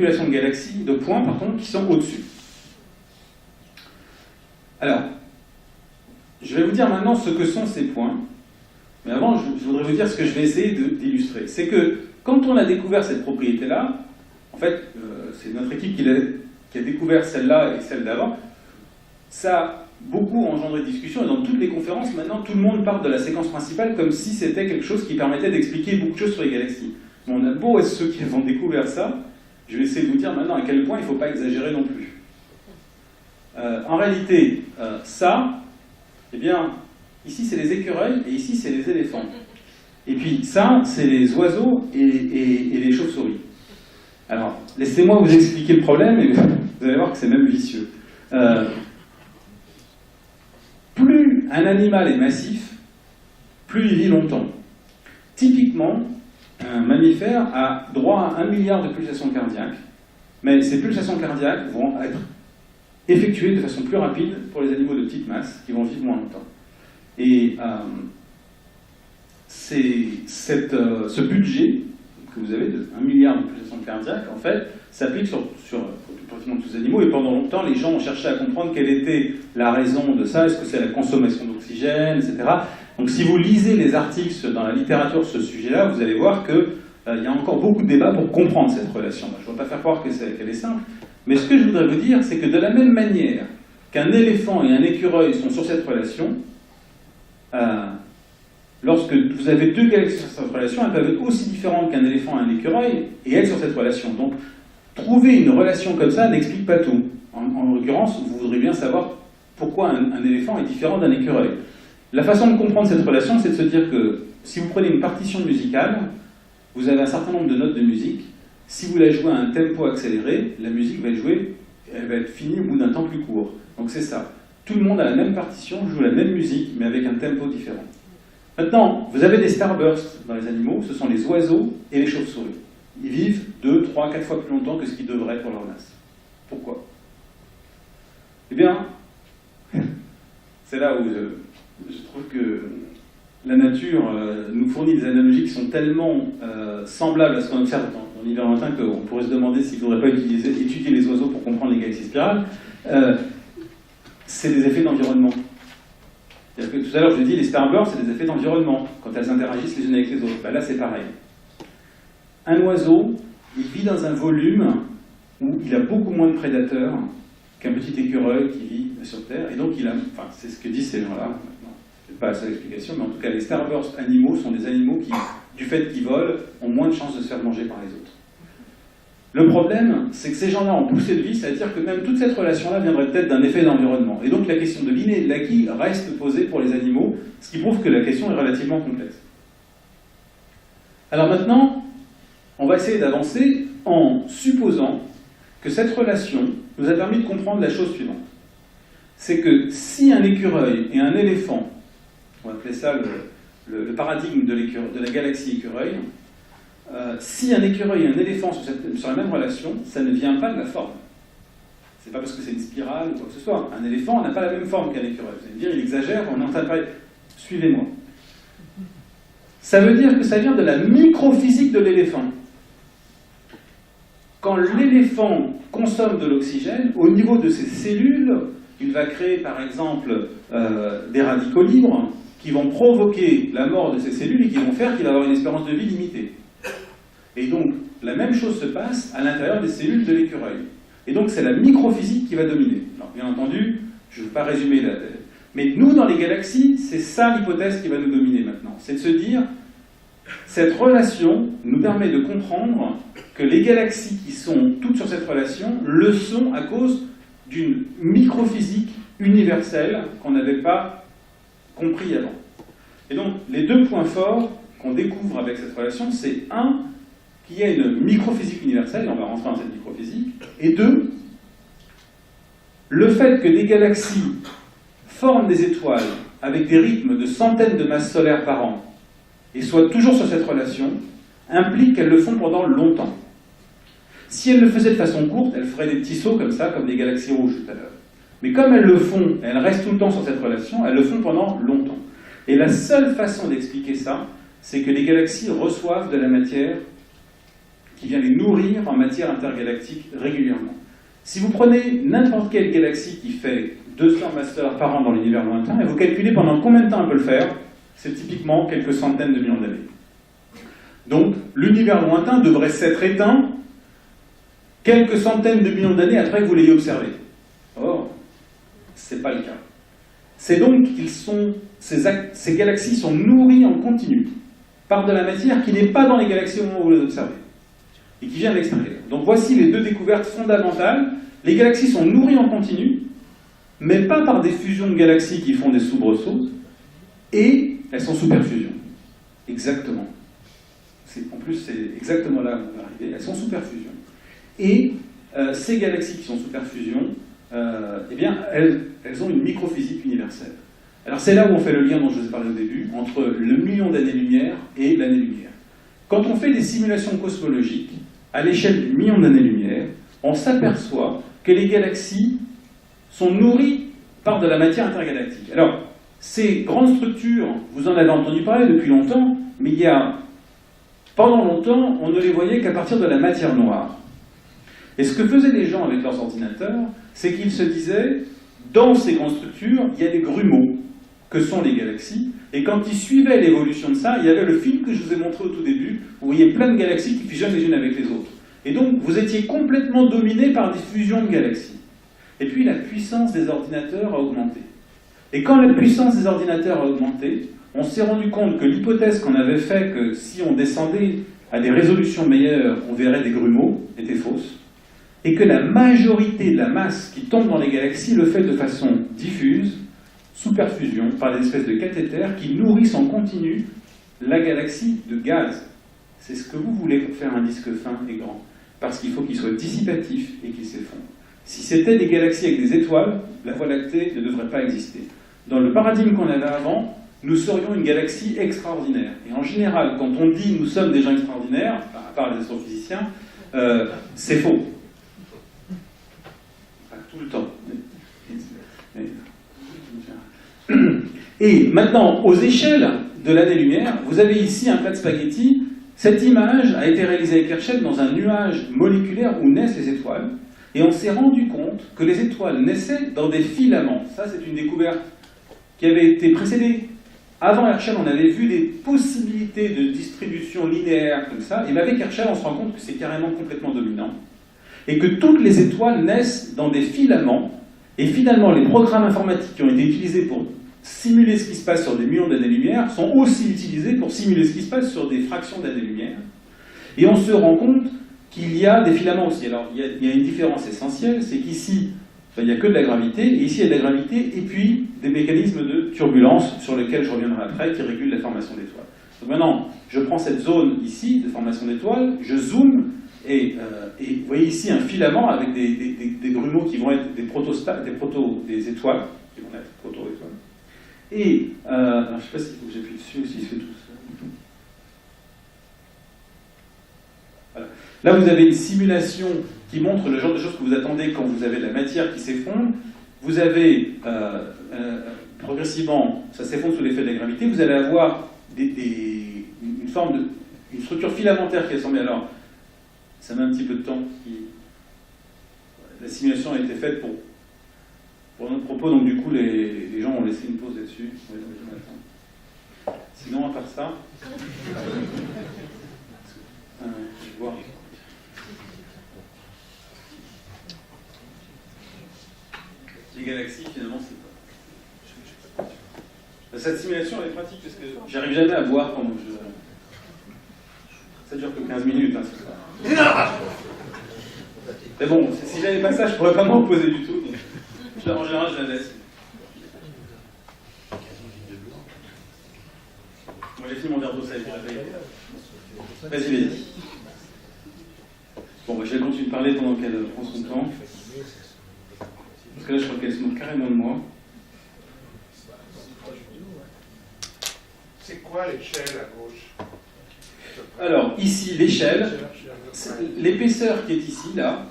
populations de galaxies, de points, pardon, qui sont au-dessus. Alors, je vais vous dire maintenant ce que sont ces points, mais avant, je voudrais vous dire ce que je vais essayer d'illustrer. C'est que, quand on a découvert cette propriété-là, en fait, c'est notre équipe qui a découvert celle-là et celle d'avant, ça a beaucoup engendré de discussions, et dans toutes les conférences, maintenant, tout le monde parle de la séquence principale comme si c'était quelque chose qui permettait d'expliquer beaucoup de choses sur les galaxies. Mais on a beau être ceux qui ont découvert ça, je vais essayer de vous dire maintenant à quel point il ne faut pas exagérer non plus. En réalité, ça, eh bien, ici c'est les écureuils et ici c'est les éléphants. Et puis ça, c'est les oiseaux et les chauves-souris. Alors, laissez-moi vous expliquer le problème et vous allez voir que c'est même vicieux. Plus un animal est massif, plus il vit longtemps. Typiquement, un mammifère a droit à 1 milliard de pulsations cardiaques, mais ces pulsations cardiaques vont être effectuées de façon plus rapide pour les animaux de petite masse, qui vont vivre moins longtemps. Et ce budget que vous avez de 1 milliard de pulsations cardiaques, en fait, s'applique sur pratiquement tous les animaux, et pendant longtemps, les gens ont cherché à comprendre quelle était la raison de ça, est-ce que c'est la consommation d'oxygène, etc. Donc si vous lisez les articles dans la littérature sur ce sujet-là, vous allez voir qu'il y a encore beaucoup de débats pour comprendre cette relation. Je ne vais pas faire croire qu'elle est simple, mais ce que je voudrais vous dire, c'est que de la même manière qu'un éléphant et un écureuil sont sur cette relation, lorsque vous avez deux galaxies sur cette relation, elles peuvent être aussi différentes qu'un éléphant et un écureuil, et être sur cette relation. Donc, trouver une relation comme ça n'explique pas tout. En l'occurrence, vous voudrez bien savoir pourquoi un éléphant est différent d'un écureuil. La façon de comprendre cette relation, c'est de se dire que si vous prenez une partition musicale, vous avez un certain nombre de notes de musique. Si vous la jouez à un tempo accéléré, la musique va être jouée, elle va être finie au bout d'un temps plus court. Donc c'est ça. Tout le monde a la même partition, joue la même musique, mais avec un tempo différent. Maintenant, vous avez des starbursts dans les animaux, ce sont les oiseaux et les chauves-souris. Ils vivent 2, 3, 4 fois plus longtemps que ce qu'ils devraient pour leur masse. Pourquoi? Eh bien, c'est là où je trouve que la nature nous fournit des analogies qui sont tellement semblables à ce qu'on observe dans l'univers lointain qu'on pourrait se demander s'il ne faudrait pas étudier les oiseaux pour comprendre les galaxies spirales. C'est des effets d'environnement. Tout à l'heure, je vous ai dit, les starbursts, c'est des effets d'environnement, quand elles interagissent les unes avec les autres. Ben là, c'est pareil. Un oiseau, il vit dans un volume où il a beaucoup moins de prédateurs qu'un petit écureuil qui vit sur Terre, et donc il a, enfin, c'est ce que disent ces gens-là, c'est pas la seule explication, mais en tout cas, les starbursts animaux sont des animaux qui, du fait qu'ils volent, ont moins de chances de se faire manger par les autres. Le problème, c'est que ces gens-là ont poussé de vie, c'est-à-dire que même toute cette relation-là viendrait peut-être d'un effet d'environnement. Et donc la question de l'inné et de l'acquis reste posée pour les animaux, ce qui prouve que la question est relativement complexe. Alors maintenant, on va essayer d'avancer en supposant que cette relation nous a permis de comprendre la chose suivante. C'est que si un écureuil et un éléphant, on va appeler ça le paradigme de la galaxie écureuil, si un écureuil et un éléphant sont sur la même relation, ça ne vient pas de la forme. C'est pas parce que c'est une spirale ou quoi que ce soit. Un éléphant n'a pas la même forme qu'un écureuil. Vous allez me dire, il exagère, on est en train de parler. Suivez-moi. Ça veut dire que ça vient de la microphysique de l'éléphant. Quand l'éléphant consomme de l'oxygène, au niveau de ses cellules, il va créer par exemple des radicaux libres qui vont provoquer la mort de ces cellules et qui vont faire qu'il va avoir une espérance de vie limitée. Et donc, la même chose se passe à l'intérieur des cellules de l'écureuil. Et donc, c'est la microphysique qui va dominer. Alors, bien entendu, je ne veux pas résumer mais nous, dans les galaxies, c'est ça l'hypothèse qui va nous dominer maintenant. C'est de se dire, cette relation nous permet de comprendre que les galaxies qui sont toutes sur cette relation le sont à cause d'une microphysique universelle qu'on n'avait pas compris avant. Et donc, les deux points forts qu'on découvre avec cette relation, c'est un, qu'il y a une microphysique universelle, et on va rentrer dans cette microphysique, et deux, le fait que des galaxies forment des étoiles avec des rythmes de centaines de masses solaires par an, et soient toujours sur cette relation, implique qu'elles le font pendant longtemps. Si elles le faisaient de façon courte, elles feraient des petits sauts comme ça, comme des galaxies rouges tout à l'heure. Mais comme elles le font, elles restent tout le temps sur cette relation, elles le font pendant longtemps. Et la seule façon d'expliquer ça, c'est que les galaxies reçoivent de la matière qui vient les nourrir en matière intergalactique régulièrement. Si vous prenez n'importe quelle galaxie qui fait 200 masters par an dans l'univers lointain, et vous calculez pendant combien de temps elle peut le faire, c'est typiquement quelques centaines de millions d'années. Donc, l'univers lointain devrait s'être éteint quelques centaines de millions d'années après que vous l'ayez observé. Or, ce n'est pas le cas. C'est donc ces galaxies sont nourries en continu par de la matière qui n'est pas dans les galaxies au moment où vous les observez, et qui vient de l'extérieur. Donc voici les deux découvertes fondamentales. Les galaxies sont nourries en continu, mais pas par des fusions de galaxies qui font des soubresauts, et elles sont sous perfusion. Exactement. En plus, c'est exactement là où on va arriver. Elles sont sous perfusion. Et ces galaxies qui sont sous perfusion, eh bien, elles ont une microphysique universelle. Alors c'est là où on fait le lien dont je vous ai parlé au début, entre le million d'années-lumière et l'année-lumière. Quand on fait des simulations cosmologiques, à l'échelle du million d'années-lumière, on s'aperçoit que les galaxies sont nourries par de la matière intergalactique. Alors, ces grandes structures, vous en avez entendu parler depuis longtemps, mais pendant longtemps, on ne les voyait qu'à partir de la matière noire. Et ce que faisaient les gens avec leurs ordinateurs, c'est qu'ils se disaient, dans ces grandes structures, il y a des grumeaux, que sont les galaxies, et quand ils suivaient l'évolution de ça, il y avait le film que je vous ai montré au tout début, où vous voyez plein de galaxies qui fusionnent les unes avec les autres. Et donc, vous étiez complètement dominé par des fusions de galaxies. Et puis, la puissance des ordinateurs a augmenté. Et quand la puissance des ordinateurs a augmenté, on s'est rendu compte que l'hypothèse qu'on avait faite, que si on descendait à des résolutions meilleures, on verrait des grumeaux, était fausse. Et que la majorité de la masse qui tombe dans les galaxies le fait de façon diffuse, sous perfusion, par des espèces de cathéters qui nourrissent en continu la galaxie de gaz. C'est ce que vous voulez pour faire un disque fin et grand. Parce qu'il faut qu'il soit dissipatif et qu'il s'effondre. Si c'était des galaxies avec des étoiles, la Voie lactée ne devrait pas exister. Dans le paradigme qu'on avait avant, nous serions une galaxie extraordinaire. Et en général, quand on dit « nous sommes des gens extraordinaires », à part les astrophysiciens, c'est faux. Pas tout le temps. Et maintenant, aux échelles de l'année-lumière, vous avez ici un plat de spaghettis. Cette image a été réalisée avec Herschel dans un nuage moléculaire où naissent les étoiles. Et on s'est rendu compte que les étoiles naissaient dans des filaments. Ça, c'est une découverte qui avait été précédée. Avant Herschel, on avait vu des possibilités de distribution linéaire comme ça. Et avec Herschel, on se rend compte que c'est carrément complètement dominant. Et que toutes les étoiles naissent dans des filaments. Et finalement, les programmes informatiques qui ont été utilisés pour simuler ce qui se passe sur des millions d'années-lumière sont aussi utilisés pour simuler ce qui se passe sur des fractions d'années-lumière. Et on se rend compte qu'il y a des filaments aussi. Alors, il y a une différence essentielle, c'est qu'ici, il n'y a que de la gravité, et ici, il y a de la gravité, et puis des mécanismes de turbulence, sur lesquels je reviendrai après, qui régulent la formation d'étoiles. Donc maintenant, je prends cette zone ici, de formation d'étoiles, je zoome, et vous voyez ici un filament avec des grumeaux qui vont être des étoiles, qui vont être proto-étoiles. Et, alors, je ne sais pas si j'appuie dessus ou s'il se fait tout ça. Voilà. Là, vous avez une simulation qui montre le genre de choses que vous attendez quand vous avez de la matière qui s'effondre. Vous avez, progressivement, ça s'effondre sous l'effet de la gravité, vous allez avoir une structure filamentaire qui est assemblée. Alors, ça met un petit peu de temps. La simulation a été faite pour notre propos, donc du coup, les gens ont laissé une pause là-dessus. Sinon, à part ça... je vais voir. Les galaxies, finalement, c'est pas... Cette simulation, elle est pratique, parce que j'arrive jamais à voir pendant que je... Ça dure que 15 minutes, hein, c'est ça. Mais bon, si j'avais pas ça, je pourrais pas m'en poser du tout. Donc, en général, je la laisse. Moi, j'ai fini mon verre d'eau, ça a été réveillé. Vas-y. Bon, bah, je vais continuer de parler pendant qu'elle prend son temps. Parce que là, je crois qu'elle se moque carrément de moi. C'est quoi l'échelle à gauche? Alors, ici, l'échelle, l'épaisseur qui est ici, là,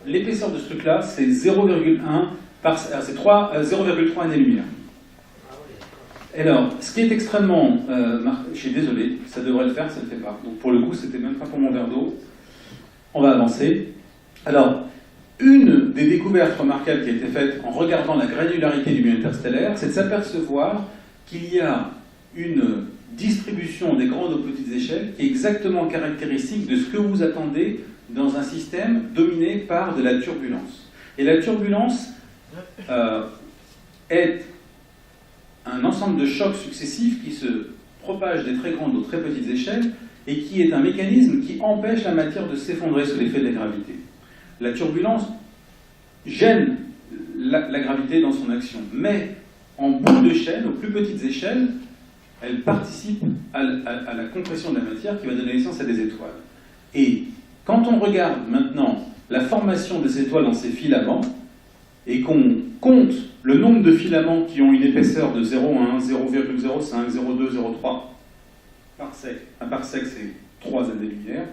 l'épaisseur de ce truc-là, c'est 0,1 c'est 0,3 années-lumière. Alors, ce qui est extrêmement... je suis désolé, ça devrait le faire, ça ne le fait pas. Donc pour le coup, c'était même pas pour mon verre d'eau. On va avancer. Alors, une des découvertes remarquables qui a été faite en regardant la granularité du milieu interstellaire, c'est de s'apercevoir qu'il y a une distribution des grandes aux petites échelles qui est exactement caractéristique de ce que vous attendez dans un système dominé par de la turbulence. Et la turbulence est un ensemble de chocs successifs qui se propagent des très grandes aux très petites échelles et qui est un mécanisme qui empêche la matière de s'effondrer sous l'effet de la gravité. La turbulence gêne la gravité dans son action, mais en bout de chaîne, aux plus petites échelles, elle participe à la compression de la matière qui va donner naissance à des étoiles. Et quand on regarde maintenant la formation des étoiles dans ces filaments, et qu'on compte le nombre de filaments qui ont une épaisseur de 0,1, 0,05, 0,2, 0,3 parsec, un parsec c'est 3 années-lumière,